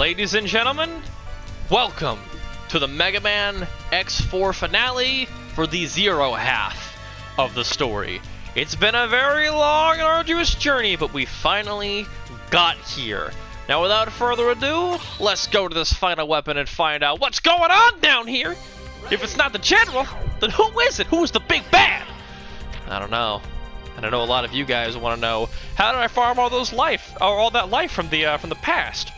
Ladies and gentlemen, welcome to the Megaman X4 finale for the Zero half of the story. It's been a very long and arduous journey, but we finally got here. Now, without further ado, let's go to this final weapon and find out what's going on down here. If it's not the General, then who is it? Who's the big bad? I don't know. And I know a lot of you guys want to know, how did I farm all that life from the past?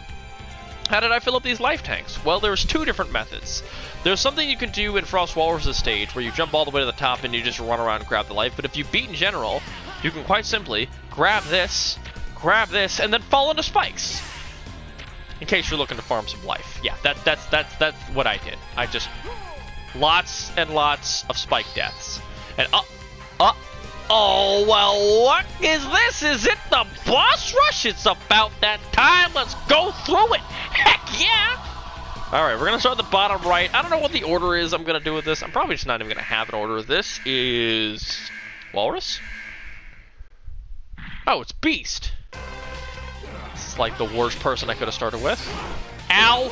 How did I fill up these life tanks? Well, there's two different methods. There's something you can do in Frost Walrus' stage where you jump all the way to the top and you just run around and grab the life. But if you beat in general, you can quite simply grab this, and then fall into spikes. In case you're looking to farm some life. Yeah, that's what I did. I just lots and lots of spike deaths. And oh, well, what is this? Is it the boss rush? It's about that time. Let's go through it. Heck yeah! Alright, we're going to start at the bottom right. I don't know what the order is I'm going to do with this. I'm probably just not even going to have an order. This is Walrus? Oh, it's Beast. This is like the worst person I could have started with. Ow!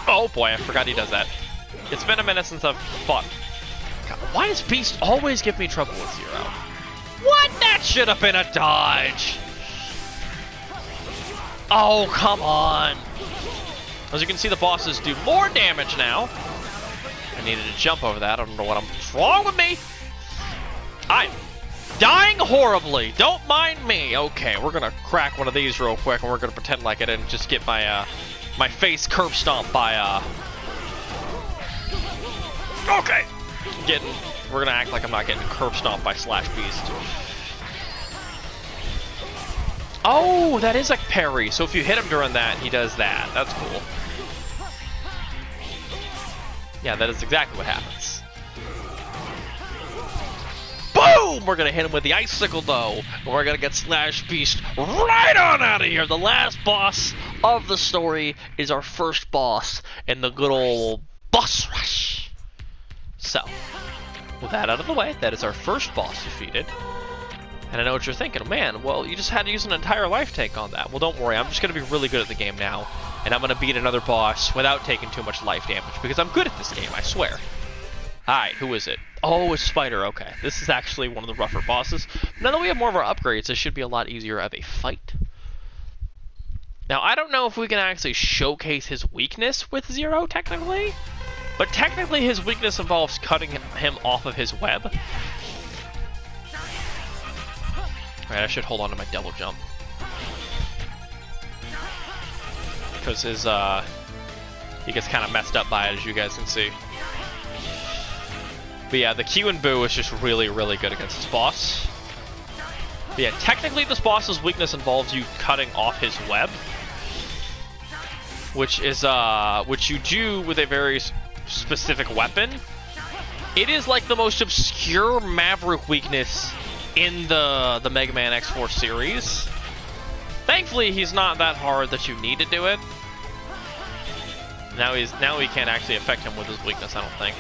Oh boy, I forgot he does that. It's been a minute since I've fought. God, why does Beast always give me trouble with Zero? What? That should have been a dodge! Oh, come on! As you can see, the bosses do more damage now. I needed to jump over that. I don't know what's wrong with me. I'm dying horribly. Don't mind me. Okay, we're gonna crack one of these real quick, and we're gonna pretend like I didn't just get my my face curb stomped by Okay, we're gonna act like I'm not getting curb stomped by Slash Beast. Oh, that is a parry. So if you hit him during that, he does that. That's cool. Yeah, that is exactly what happens. Boom! We're gonna hit him with the icicle though. And we're gonna get Slash Beast right on out of here. The last boss of the story is our first boss in the good old boss rush. So, with that out of the way, that is our first boss defeated. And I know what you're thinking, man, well, you just had to use an entire life tank on that. Well, don't worry, I'm just going to be really good at the game now, and I'm going to beat another boss without taking too much life damage, because I'm good at this game, I swear. Alright, who is it? Oh, it's Spider, okay. This is actually one of the rougher bosses. Now that we have more of our upgrades, this should be a lot easier of a fight. Now, I don't know if we can actually showcase his weakness with Zero, technically. But technically, his weakness involves cutting him off of his web. Alright, I should hold on to my double jump. Because his, he gets kind of messed up by it, as you guys can see. But yeah, the Q and Boo is just really, really good against this boss. But yeah, technically this boss's weakness involves you cutting off his web. Which you do with a very specific weapon. It is like the most obscure Maverick weakness in the Megaman X4 series. Thankfully, he's not that hard that you need to do it. Now he can't actually affect him with his weakness, I don't think.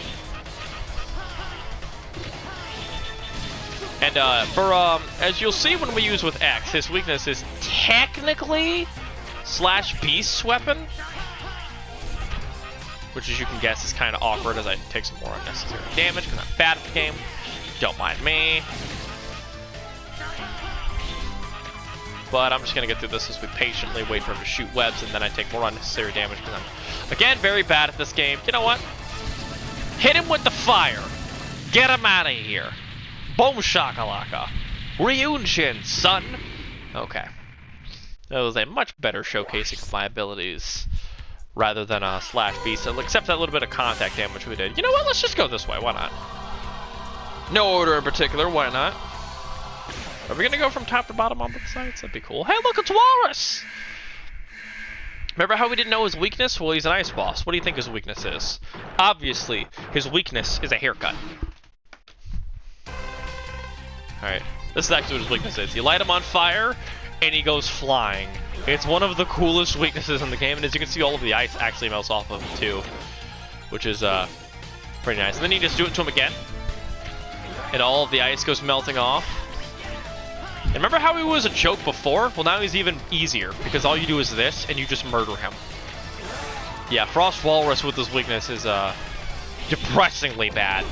And as you'll see when we use with X, his weakness is technically Slash Beast's weapon, which, as you can guess, is kind of awkward as I take some more unnecessary damage because I'm bad at the game. Don't mind me. But I'm just going to get through this as we patiently wait for him to shoot webs, and then I take more unnecessary damage because I'm, again, very bad at this game. You know what? Hit him with the fire. Get him out of here. Boom shakalaka. Ryujin, son. Okay. That was a much better showcasing of my abilities rather than a Slash Beast, except that little bit of contact damage we did. You know what? Let's just go this way. Why not? No order in particular. Why not? Are we going to go from top to bottom on both sides? That'd be cool. Hey, look, it's Walrus! Remember how we didn't know his weakness? Well, he's an ice boss. What do you think his weakness is? Obviously, his weakness is a haircut. Alright. This is actually what his weakness is. You light him on fire, and he goes flying. It's one of the coolest weaknesses in the game, and as you can see, all of the ice actually melts off of him too, which is pretty nice. And then you just do it to him again, and all of the ice goes melting off. And remember how he was a joke before? Well, now he's even easier, because all you do is this, and you just murder him. Yeah, Frost Walrus with his weakness is, depressingly bad.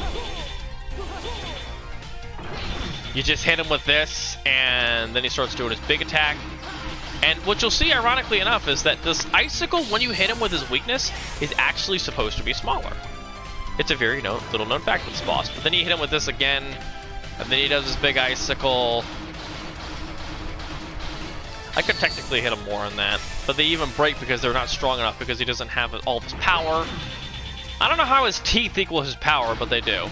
You just hit him with this, and then he starts doing his big attack. And what you'll see, ironically enough, is that this icicle, when you hit him with his weakness, is actually supposed to be smaller. It's a very little known fact with this boss. But then you hit him with this again, and then he does his big icicle. I could technically hit him more on that, but they even break because they're not strong enough because he doesn't have all of his power. I don't know how his teeth equal his power, but they do.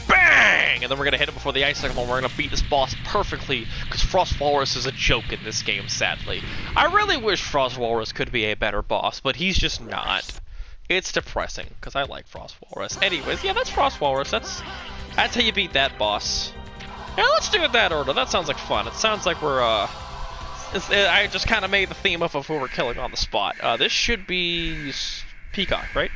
Bang! And then we're gonna hit him before the icicle, and we're gonna beat this boss perfectly, because Frost Walrus is a joke in this game, sadly. I really wish Frost Walrus could be a better boss, but he's just not. It's depressing, because I like Frost Walrus. Anyways, yeah, that's Frost Walrus. That's how you beat that boss. Yeah, let's do it that order. That sounds like fun. It sounds like we're, I just kind of made the theme up of who we're killing on the spot. This should be Peacock, right?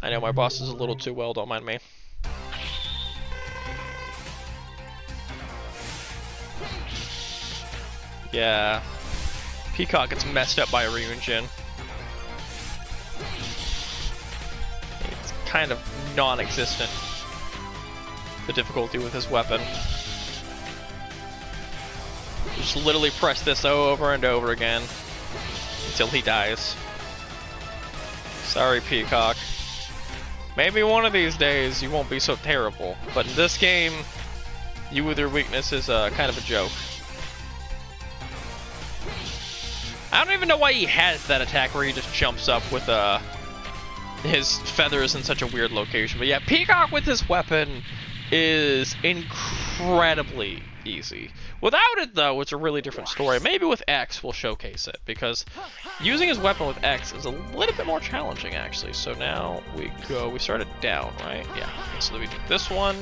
I know my boss is a little too well, don't mind me. Yeah. Peacock gets messed up by a Ryujin. It's kind of non-existent, the difficulty with his weapon. Just literally press this over and over again until he dies. Sorry, Peacock. Maybe one of these days you won't be so terrible, but in this game, you with your weakness is kind of a joke. I don't even know why he has that attack where he just jumps up with his feathers in such a weird location. But yeah, Peacock with his weapon is incredibly easy. Without it, though, it's a really different story. Maybe with X we'll showcase it, because using his weapon with X is a little bit more challenging, actually. So now we started down, right? Yeah. So then we do this one,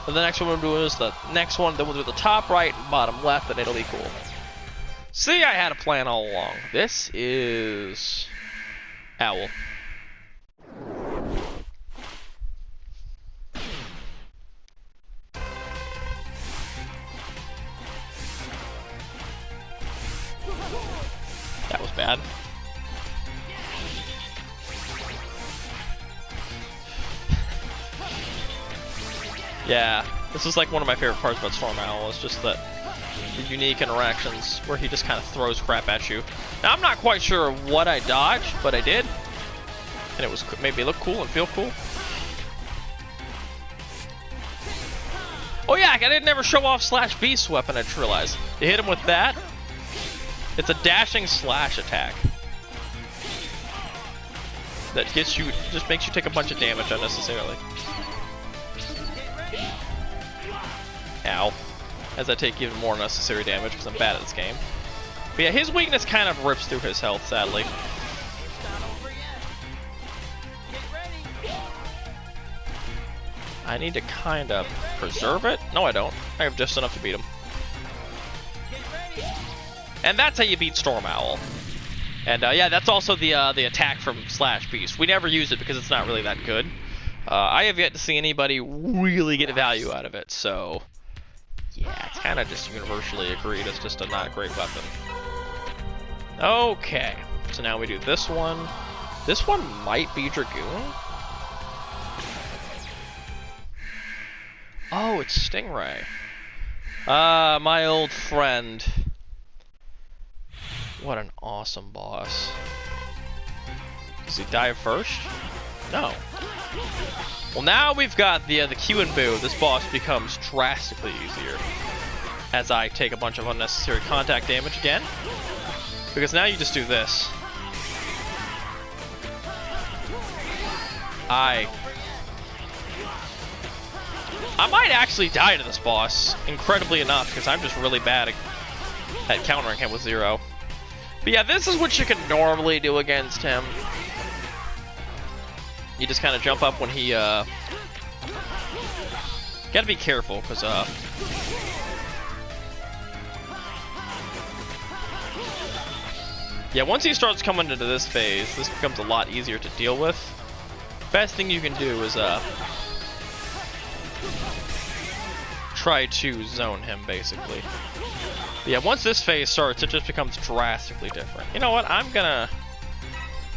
and the next one we'll do is the next one, then we'll do the top right and bottom left, and it'll be cool. See, I had a plan all along. This is Owl. That was bad. Yeah, this is like one of my favorite parts about Storm Owl, is just that the unique interactions where he just kind of throws crap at you. Now, I'm not quite sure what I dodged, but I did. And it was made me look cool and feel cool. Oh yeah, I didn't ever show off Slash Beast's weapon, I just realized. You hit him with that. It's a dashing slash attack that gets you, just makes you take a bunch of damage unnecessarily. Ow. As I take even more unnecessary damage because I'm bad at this game. But yeah, his weakness kind of rips through his health, sadly. I need to kind of preserve it. No, I don't. I have just enough to beat him. And that's how you beat Storm Owl. And yeah, that's also the attack from Slash Beast. We never use it because it's not really that good. I have yet to see anybody really get value out of it, so yeah, it's kind of just universally agreed it's just a not great weapon. Okay, so now we do this one. This one might be Dragoon. Oh, it's Stingray. My old friend. What an awesome boss. Does he die first? No. Well, now we've got the Q and Boo. This boss becomes drastically easier as I take a bunch of unnecessary contact damage again. Because now you just do this. I might actually die to this boss, incredibly enough, because I'm just really bad at countering him with Zero. But yeah, this is what you can normally do against him. You just kind of jump up when he, gotta be careful, because, yeah, once he starts coming into this phase, this becomes a lot easier to deal with. best thing you can do is try to zone him, basically. But yeah, once this phase starts, it just becomes drastically different. You know what? I'm gonna...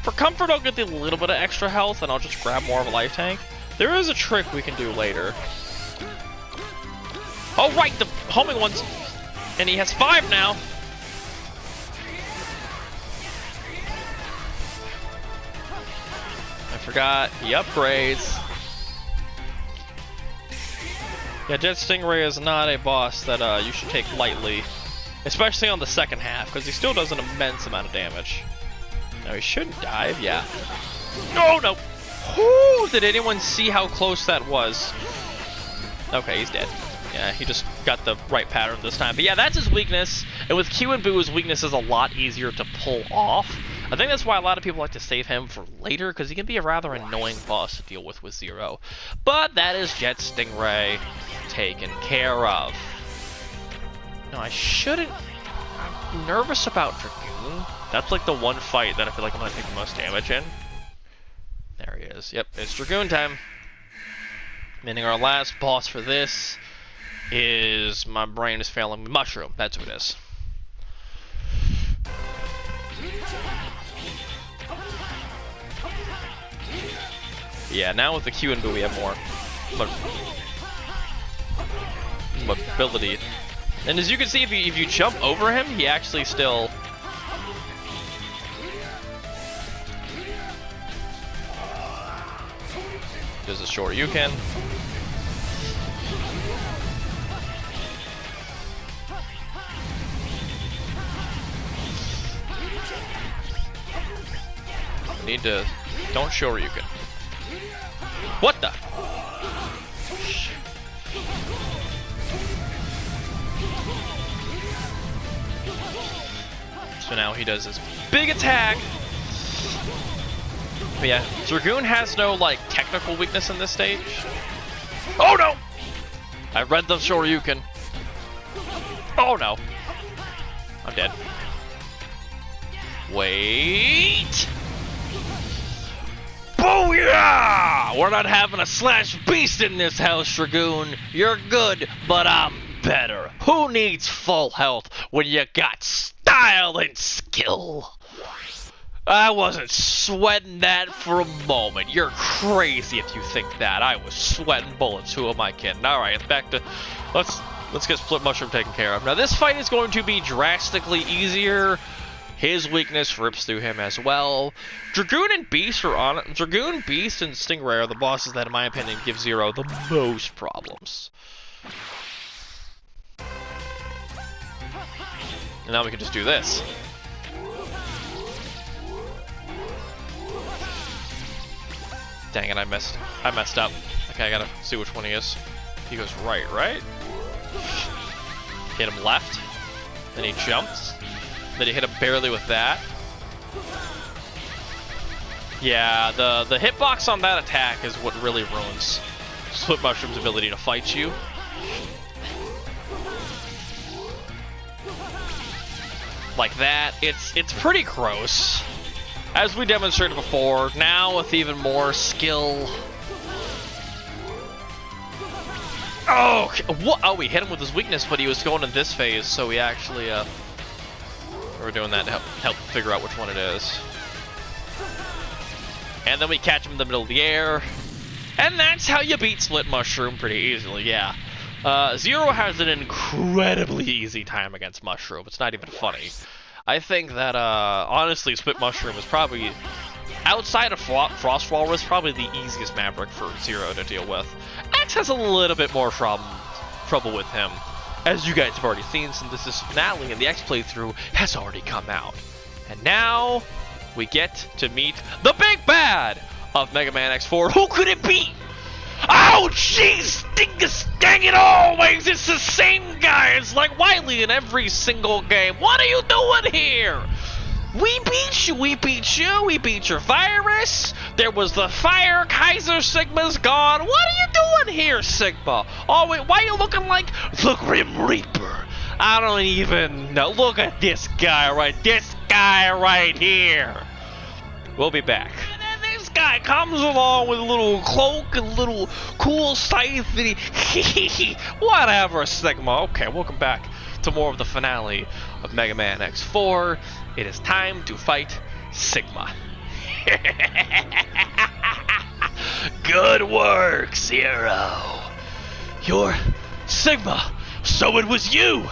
For comfort, I'll get a little bit of extra health, and I'll just grab more of a life tank. There is a trick we can do later. Oh, right! The homing ones! And he has 5 now! I forgot. He upgrades. Yeah, Jet Stingray is not a boss that you should take lightly. Especially on the second half, because he still does an immense amount of damage. Now he shouldn't dive, yeah. No, no! Whoo! Did anyone see how close that was? Okay, he's dead. Yeah, he just got the right pattern this time. But yeah, that's his weakness. And with Q and Boo, his weakness is a lot easier to pull off. I think that's why a lot of people like to save him for later, because he can be a rather annoying boss to deal with Zero. But that is Jet Stingray taken care of. No, I shouldn't... I'm nervous about Dragoon. That's like the one fight that I feel like I'm going to take the most damage in. There he is. Yep, it's Dragoon time. Meaning our last boss for this is... My brain is failing me. Mushroom, that's who it is. Yeah, now with the Q and Boo we have more mobility. And as you can see, if you jump over him, he actually still... does a short you can. Need to... Don't short you can. What the? So now he does his big attack. But yeah, Dragoon has no, like, technical weakness in this stage. Oh no! I read the Shoryuken. Oh no. I'm dead. Wait! Booyah! We're not having a slash beast in this house, Dragoon. You're good, but I'm better. Who needs full health when you got style and skill? I wasn't sweating that for a moment. You're crazy if you think that. I was sweating bullets. Who am I kidding? Alright, back to... Let's get Split Mushroom taken care of. Now this fight is going to be drastically easier. His weakness rips through him as well. Dragoon and Beast are on it. Dragoon, Beast, and Stingray are the bosses that, in my opinion, give Zero the most problems. And now we can just do this. Dang it, I messed up. Okay, I gotta see which one he is. He goes right? Hit him left. Then he jumps. Then he hit him barely with that. Yeah, the hitbox on that attack is what really ruins Split Mushroom's ability to fight you. Like that, it's pretty gross. As we demonstrated before, now with even more skill. Oh, what? Oh, we hit him with his weakness, but he was going in this phase, so we actually, we're doing that to help figure out which one it is. And then we catch him in the middle of the air. And that's how you beat Split Mushroom pretty easily, yeah. Zero has an incredibly easy time against Mushroom. It's not even funny. I think that, honestly, Split Mushroom is probably, outside of Frost Walrus, probably the easiest Maverick for Zero to deal with. X has a little bit more trouble with him, as you guys have already seen, since this is finale and the X playthrough has already come out. And now, we get to meet the big bad of Mega Man X4. Who could it be? Oh, jeez! Dang it always! It's the same guy! It's like Wily in every single game. What are you doing here? We beat you! We beat you! We beat your virus! There was the fire! Kaiser Sigma's gone! What are you doing here, Sigma? Oh, wait, why are you looking like the Grim Reaper? I don't even know. Look at this guy right here. We'll be back. this guy comes along with a little cloak and a little cool scythe and he whatever, Sigma. Okay, welcome back to more of the finale of Mega Man X4. It is time to fight Sigma. Good work, Zero. You're Sigma, so it was you.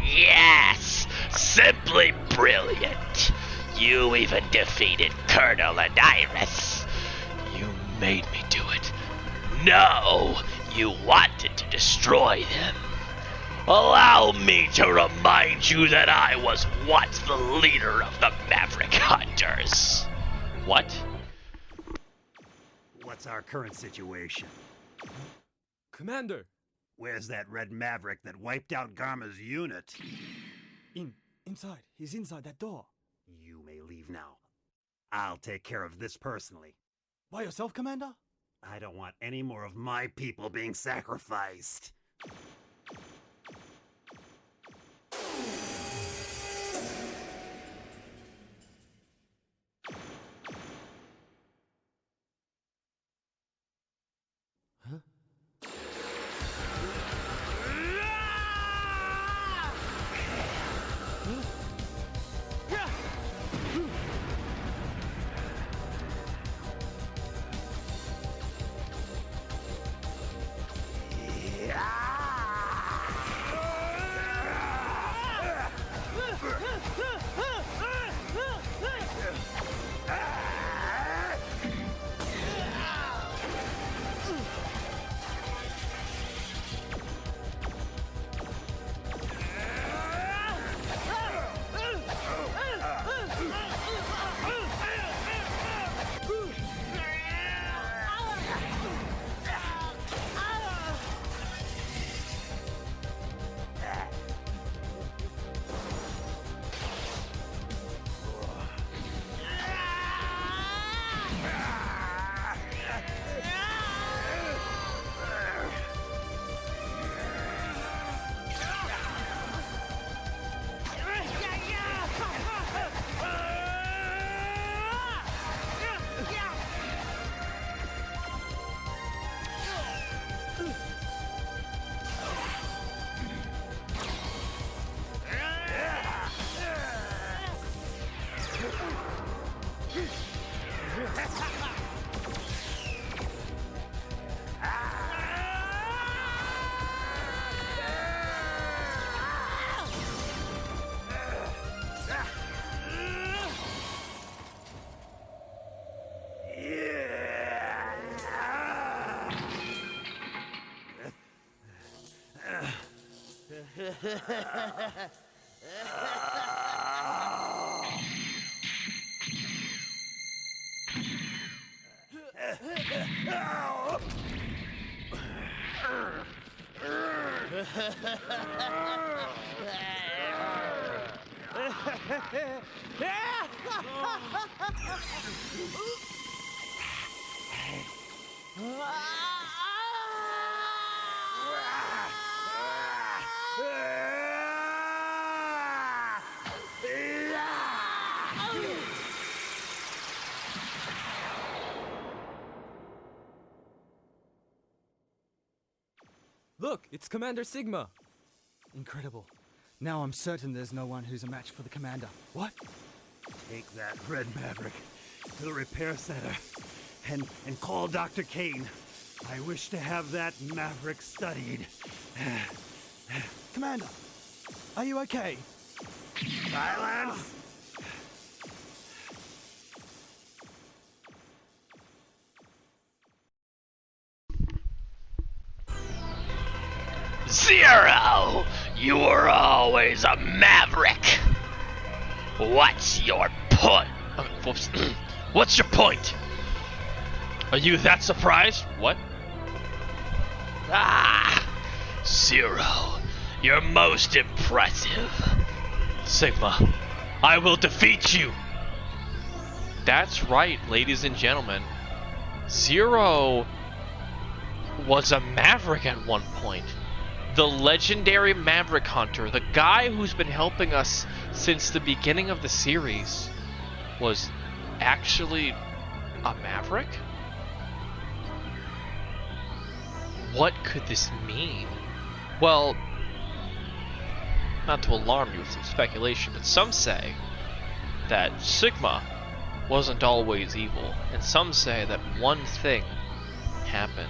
Yes, simply brilliant. You even defeated Colonel and Iris. You made me do it. No, you wanted to destroy them. Allow me to remind you that I was once the leader of the Maverick Hunters. What? What's our current situation? Commander! Where's that red Maverick that wiped out Garma's unit? Inside. He's inside that door. You may leave now. I'll take care of this personally. By yourself, Commander? I don't want any more of my people being sacrificed. Huh? Look, it's Commander Sigma. Incredible. Now I'm certain there's no one who's a match for the Commander. What? Take that red Maverick to the repair center and call Dr. Kane. I wish to have that Maverick studied. Commander, are you okay? Silence! Zero! You were always a maverick! What's your point? Whoops. What's your point? Are you that surprised? What? Ah! Zero, you're most impressive. Sigma, I will defeat you! That's right, ladies and gentlemen. Zero was a maverick at one point. The legendary Maverick Hunter, the guy who's been helping us since the beginning of the series. was actually a Maverick? What could this mean? Well, not to alarm you with some speculation, but some say that Sigma wasn't always evil, and some say that one thing happened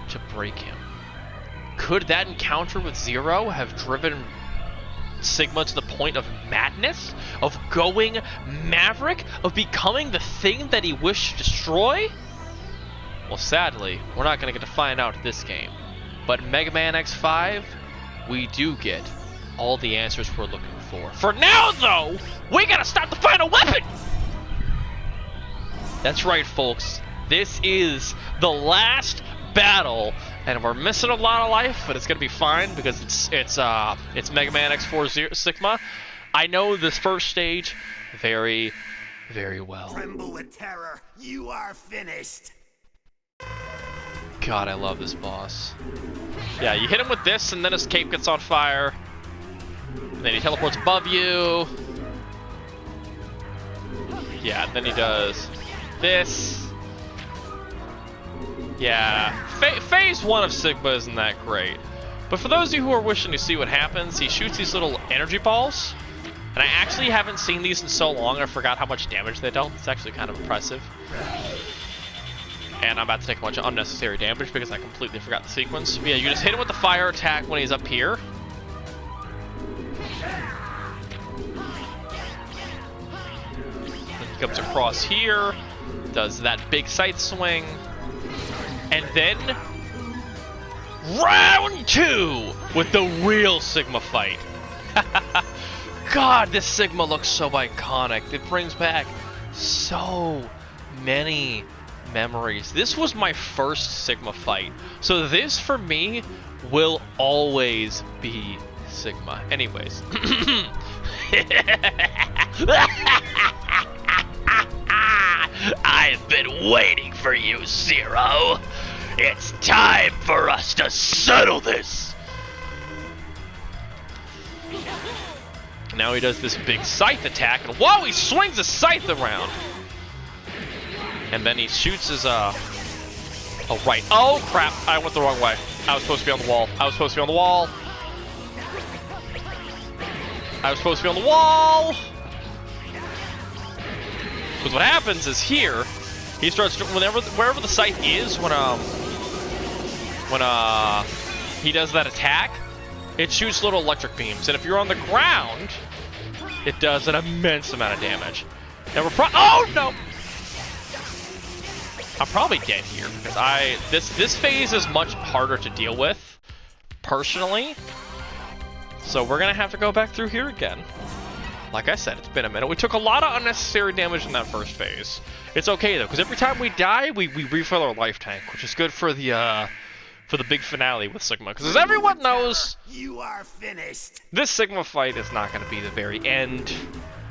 to break him. Could that encounter with Zero have driven Sigma to the point of madness? Of going Maverick? Of becoming the thing that he wished to destroy? Well, sadly, we're not going to get to find out this game. But in Mega Man X5, we do get all the answers we're looking for. For now, though, we gotta stop the final weapon! That's right, folks. This is the last battle, and we're missing a lot of life, but it's gonna be fine because it's Mega Man X4 Sigma. I know this first stage very, very well. Tremble with terror. You are finished. God, I love this boss. Yeah, you hit him with this, and then his cape gets on fire. And then he teleports above you. Yeah, then he does this. Yeah, phase 1 of Sigma isn't that great. But for those of you who are wishing to see what happens, he shoots these little energy balls. And I actually haven't seen these in so long, I forgot how much damage they dealt. It's actually kind of impressive. And I'm about to take a bunch of unnecessary damage because I completely forgot the sequence. But yeah, you just hit him with the fire attack when he's up here. Then he comes across here, does that big sight swing. And then round 2 with the real Sigma fight. God, this Sigma looks so iconic. It brings back so many memories. This was my first Sigma fight, so this for me will always be Sigma. Anyways. I've been waiting for you, Zero. It's time for us to settle this. Now he does this big scythe attack, and whoa, he swings a scythe around. And then he shoots his, right. Oh, crap. I went the wrong way. I was supposed to be on the wall. I was supposed to be on the wall. I was supposed to be on the wall. Because what happens is here, he starts, wherever the scythe is, when he does that attack, it shoots little electric beams. And if you're on the ground, it does an immense amount of damage. And we're oh, no! I'm probably dead here because this phase is much harder to deal with, personally. So we're gonna have to go back through here again. Like I said, it's been a minute. We took a lot of unnecessary damage in that first phase. It's okay though, because every time we die, we refill our life tank, which is good for the big finale with Sigma. Because as everyone knows, you are finished. This Sigma fight is not gonna be the very end.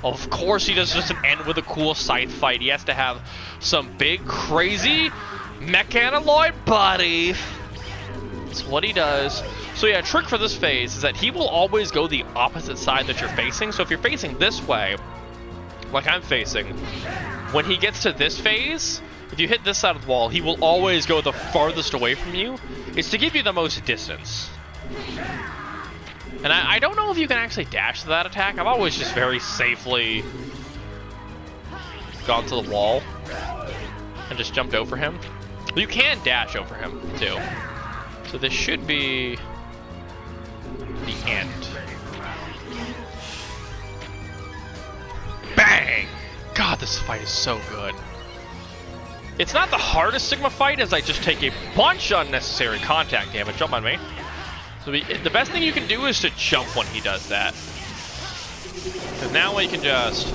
Of course he does just an end with a cool scythe fight. He has to have some big, crazy mechanoid body. That's what he does. So yeah, a trick for this phase is that he will always go the opposite side that you're facing. So if you're facing this way, like I'm facing, when he gets to this phase, if you hit this side of the wall, he will always go the farthest away from you. It's to give you the most distance. And I don't know if you can actually dash to that attack. I've always just very safely gone to the wall and just jumped over him. You can dash over him, too. So this should be the end. Bang! God, this fight is so good. It's not the hardest Sigma fight, as I just take a bunch of unnecessary contact damage. Don't mind me. So the best thing you can do is to jump when he does that. Because now we can just...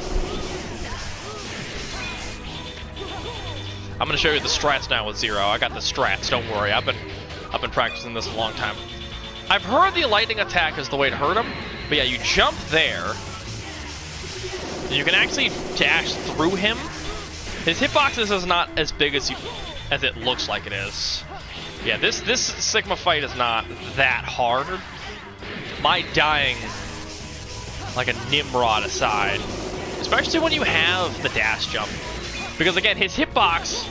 I'm going to show you the strats now with Zero. I got the strats, don't worry. I've been practicing this a long time. I've heard the lightning attack is the way to hurt him. But yeah, you jump there. And you can actually dash through him. His hitboxes is not as big as it looks like it is. Yeah, this Sigma fight is not that hard. My dying like a Nimrod aside, especially when you have the dash jump. Because again, his hitbox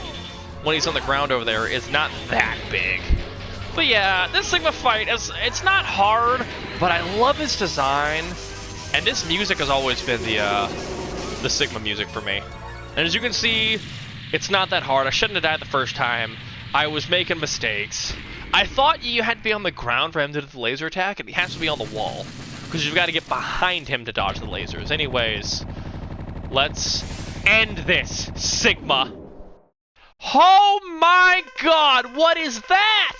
when he's on the ground over there is not that big. But yeah, this Sigma fight, it's not hard, but I love his design. And this music has always been the Sigma music for me. And as you can see, it's not that hard. I shouldn't have died the first time. I was making mistakes. I thought you had to be on the ground for him to do the laser attack, and he has to be on the wall. Because you've got to get behind him to dodge the lasers. Anyways, let's end this, Sigma. Oh my god, what is that?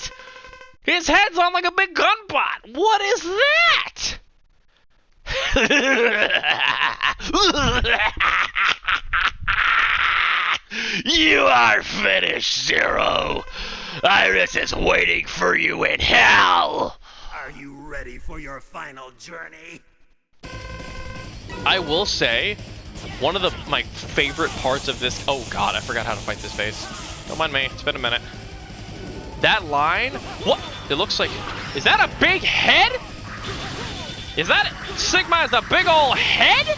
His head's on like a big gun bot. What is that? You are finished, Zero. Iris is waiting for you in hell. Are you ready for your final journey? I will say, one of my favorite parts of this... Oh god, I forgot how to fight this phase. Don't mind me, it's been a minute. That line... What? It looks like... Is that a big head? Is that... Sigma has a big ol' head?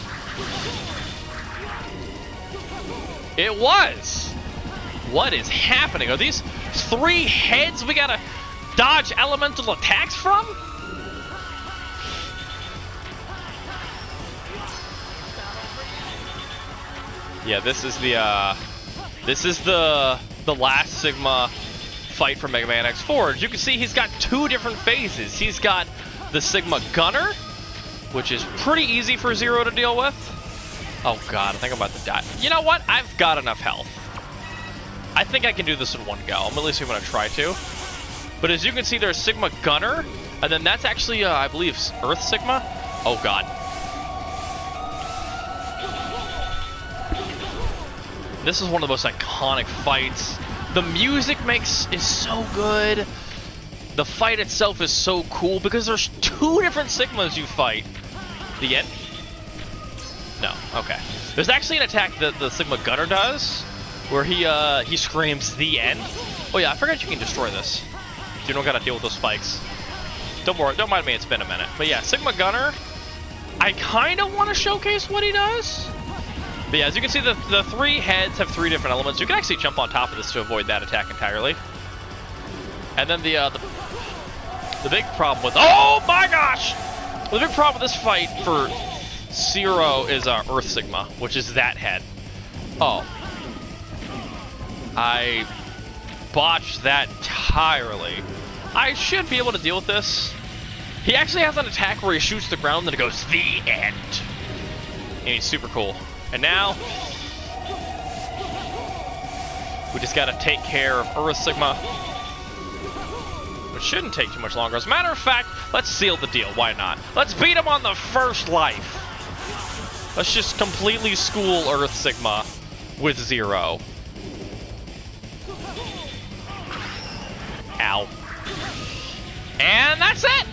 It was. What is happening? Are these 3 heads we gotta dodge elemental attacks from? Yeah, this is the last Sigma fight for Mega Man X4. As you can see, he's got 2 different phases. He's got the Sigma Gunner, which is pretty easy for Zero to deal with. Oh god, I think I'm about to die. You know what? I've got enough health. I think I can do this in one go. I'm at least going to try to. But as you can see, there's Sigma Gunner, and then that's actually, I believe, Earth Sigma. Oh god. This is one of the most iconic fights. The music is so good. The fight itself is so cool because there's 2 different Sigmas you fight. The end? No, okay. There's actually an attack that the Sigma Gunner does, where he screams the end. Oh yeah, I forgot you can destroy this. You don't gotta deal with those spikes. Don't worry, don't mind me, it's been a minute. But yeah, Sigma Gunner, I kinda wanna showcase what he does. But yeah, as you can see, the 3 heads have 3 different elements. You can actually jump on top of this to avoid that attack entirely. And then the big problem with... Oh my gosh! The big problem with this fight for Zero is Earth Sigma, which is that head. Oh. I botched that entirely. I should be able to deal with this. He actually has an attack where he shoots the ground and it goes, the end. And he's super cool. And now, we just gotta take care of Earth Sigma, which shouldn't take too much longer. As a matter of fact, let's seal the deal. Why not? Let's beat him on the first life. Let's just completely school Earth Sigma with Zero. Ow. And that's it!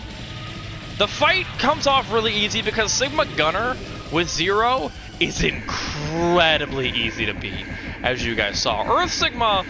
The fight comes off really easy because Sigma Gunner with Zero is incredibly easy to beat, as you guys saw. Earth Sigma,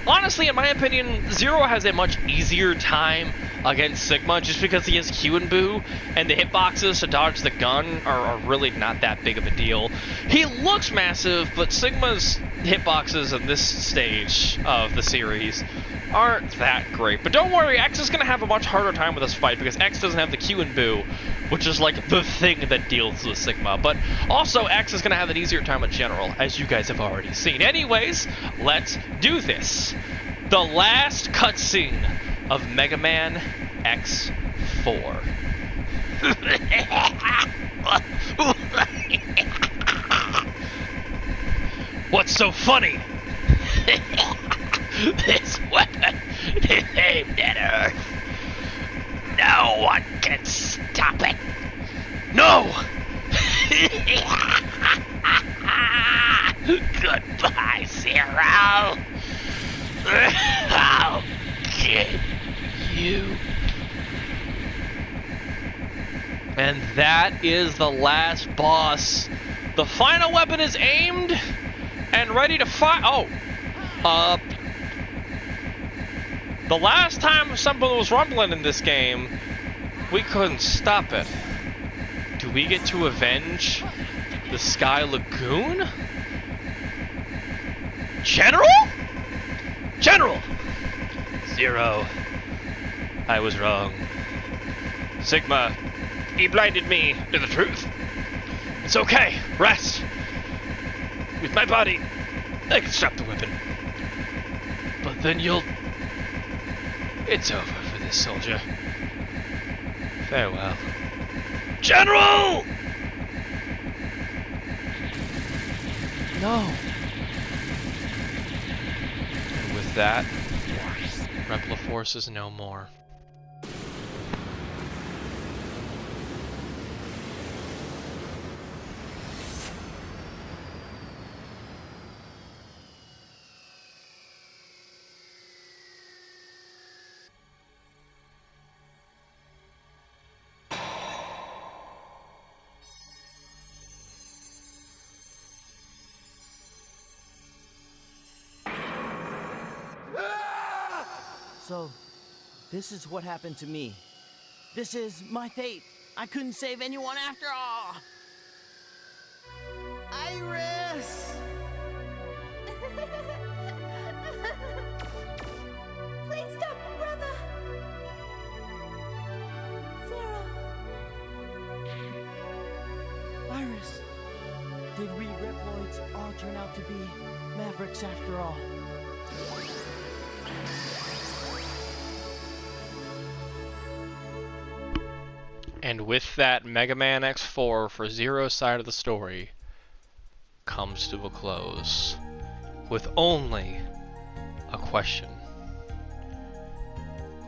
honestly, in my opinion, Zero has a much easier time against Sigma just because he has Q and Boo, and the hitboxes to dodge the gun are really not that big of a deal. He looks massive, but Sigma's hitboxes in this stage of the series aren't that great. But don't worry, X is going to have a much harder time with this fight because X doesn't have the Q and Boo, which is like the thing that deals with Sigma. But also, X is going to have an easier time in general, as you guys have already seen. Anyways, let's do this. The last cutscene of Mega Man X4. What's so funny? This weapon is aimed at Earth. No one can stop it. No! Goodbye, Zero. I'll get you. And that is the last boss. The final weapon is aimed and ready to fire. Oh. The last time something was rumbling in this game, we couldn't stop it. Do we get to avenge The Sky Lagoon? General? General! Zero. I was wrong. Sigma, he blinded me to the truth. It's okay. Rest. With my body, I can stop the weapon. But then you'll... It's over for this soldier. Farewell. General! No. And with that, Repliforce is no more. So, this is what happened to me. This is my fate. I couldn't save anyone after all. Iris! Please stop, brother. Zero. Iris, did we Reploids all turn out to be Mavericks after all? And with that, Mega Man X4 for Zero's side of the story comes to a close with only a question.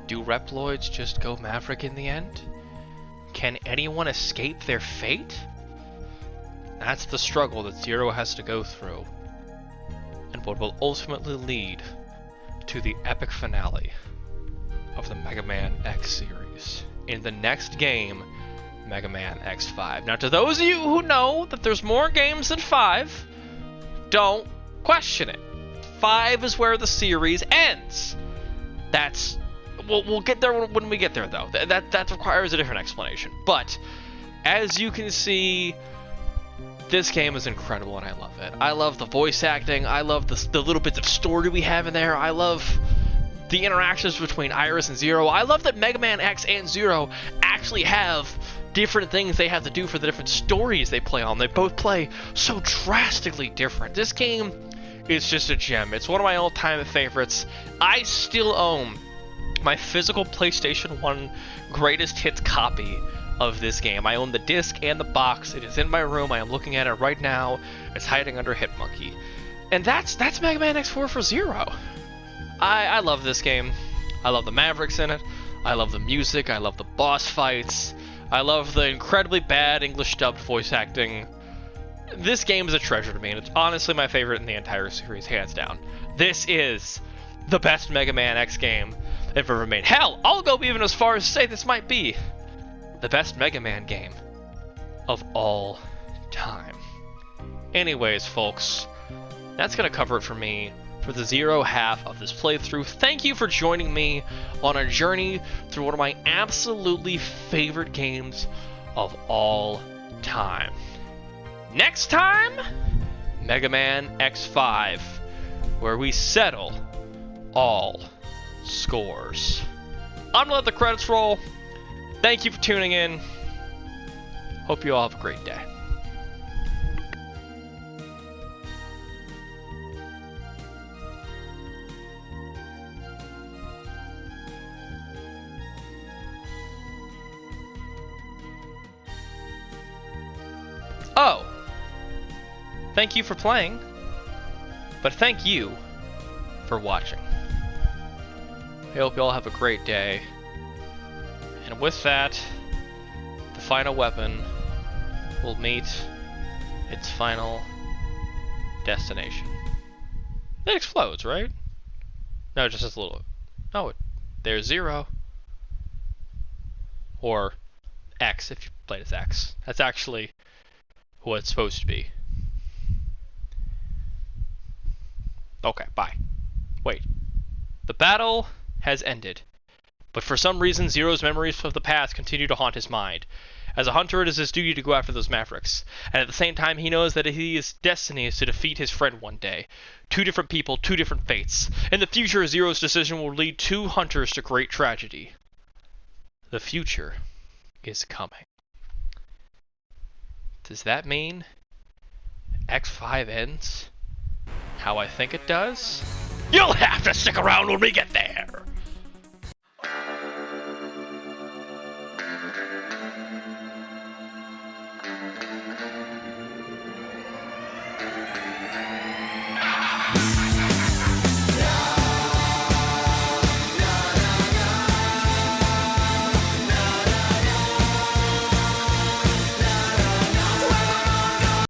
Do Reploids just go Maverick in the end? Can anyone escape their fate? That's the struggle that Zero has to go through, and what will ultimately lead to the epic finale of the Mega Man X series in the next game, Mega Man X5. Now, to those of you who know that there's more games than 5, don't question it. 5 is where the series ends. That's... We'll get there when we get there, though. That requires a different explanation. But, as you can see, this game is incredible and I love it. I love the voice acting. I love the little bits of story we have in there. I love the interactions between Iris and Zero. I love that Mega Man X and Zero actually have different things they have to do for the different stories they play on. They both play so drastically different. This game is just a gem. It's one of my all-time favorites. I still own my physical PlayStation 1 greatest hits copy of this game. I own the disc and the box. It is in my room. I am looking at it right now. It's hiding under Hitmonkey. And that's Mega Man X4 for Zero. I love this game. I love the Mavericks in it. I love the music. I love the boss fights. I love the incredibly bad English dubbed voice acting. This game is a treasure to me, and it's honestly my favorite in the entire series, hands down. This is the best Mega Man X game ever made. Hell, I'll go even as far as to say this might be the best Mega Man game of all time. Anyways, folks, that's gonna cover it for me for the Zero half of this playthrough. Thank you for joining me on a journey through one of my absolutely favorite games of all time. Next time, Mega Man X5, where we settle all scores. I'm gonna let the credits roll. Thank you for tuning in. Hope you all have a great day. Oh, thank you for playing, but thank you for watching. I hope you all have a great day. And with that, the final weapon will meet its final destination. It explodes, right? No, just a little. No, there's Zero. Or X, if you played as X. That's actually what it's supposed to be. Okay, bye. Wait. The battle has ended, but for some reason Zero's memories of the past continue to haunt his mind. As a hunter, it is his duty to go after those Mavericks. And at the same time, he knows that his destiny is to defeat his friend one day. Two different people, two different fates. In the future, Zero's decision will lead two hunters to great tragedy. The future is coming. Does that mean X5 ends how I think it does? You'll have to stick around when we get there!